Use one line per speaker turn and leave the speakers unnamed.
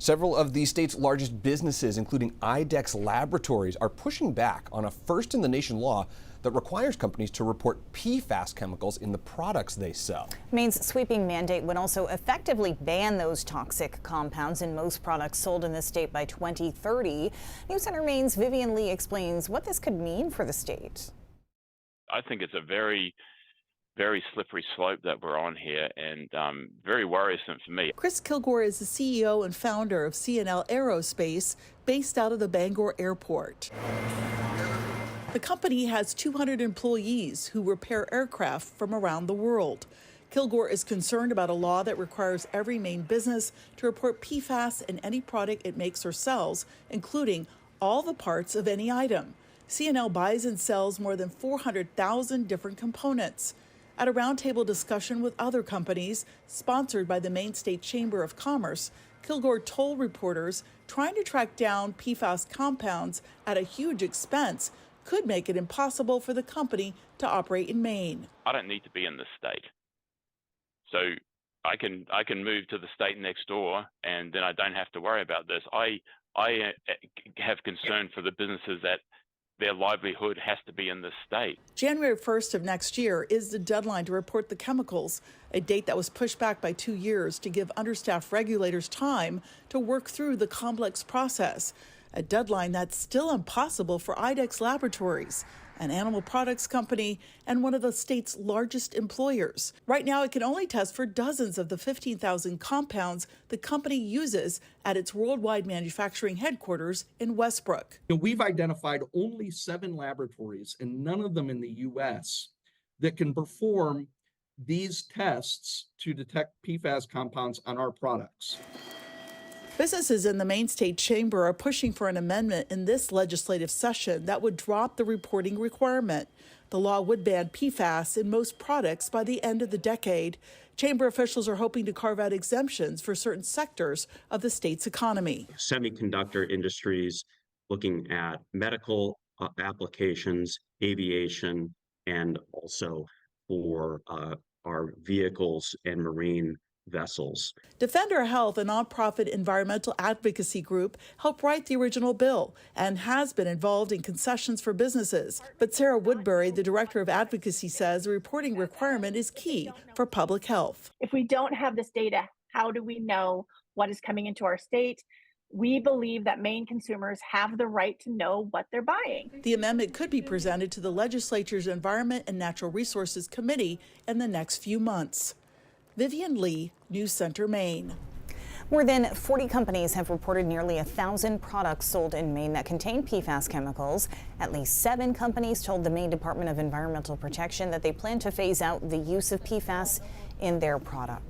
Several of the state's largest businesses, including IDEX Laboratories, are pushing back on a first-in-the-nation law that requires companies to report PFAS chemicals in the products they sell.
Maine's sweeping mandate would also effectively ban those toxic compounds in most products sold in the state by 2030. News Center Maine's Vivian Lee explains what this could mean for the state.
I think it's a very slippery slope that we're on here, and very worrisome for me.
Chris Kilgore is the CEO and founder of CNL Aerospace, based out of the Bangor Airport. The company has 200 employees who repair aircraft from around the world. Kilgore is concerned about a law that requires every Maine business to report PFAS in any product it makes or sells, including all the parts of any item. CNL buys and sells more than 400,000 different components. At a roundtable discussion with other companies, sponsored by the Maine State Chamber of Commerce, Kilgore told reporters trying to track down PFAS compounds at a huge expense could make it impossible for the company to operate in Maine.
I don't need to be in this state, so I can move to the state next door, and then I don't have to worry about this. I have concern for the businesses that their livelihood has to be in this state.
January 1st of next year is the deadline to report the chemicals, a date that was pushed back by 2 years to give understaffed regulators time to work through the complex process, a deadline that's still impossible for IDEX Laboratories, an animal products company and one of the state's largest employers. Right now, it can only test for dozens of the 15,000 compounds the company uses at its worldwide manufacturing headquarters in Westbrook.
We've identified only 7 laboratories, and none of them in the U.S., that can perform these tests to detect PFAS compounds on our products.
Businesses in the Maine State Chamber are pushing for an amendment in this legislative session that would drop the reporting requirement. The law would ban PFAS in most products by the end of the decade. Chamber officials are hoping to carve out exemptions for certain sectors of the state's economy.
Semiconductor industries, looking at medical applications, aviation, and also for our vehicles and marine vessels.
Defender Health, a nonprofit environmental advocacy group, helped write the original bill and has been involved in concessions for businesses. But Sarah Woodbury, the director of advocacy, says the reporting requirement is key for public health.
If we don't have this data, how do we know what is coming into our state? We believe that Maine consumers have the right to know what they're buying.
The amendment could be presented to the legislature's Environment and Natural Resources Committee in the next few months. Vivian Lee, News Center, Maine.
More than 40 companies have reported nearly 1,000 products sold in Maine that contain PFAS chemicals. At least 7 companies told the Maine Department of Environmental Protection that they plan to phase out the use of PFAS in their products.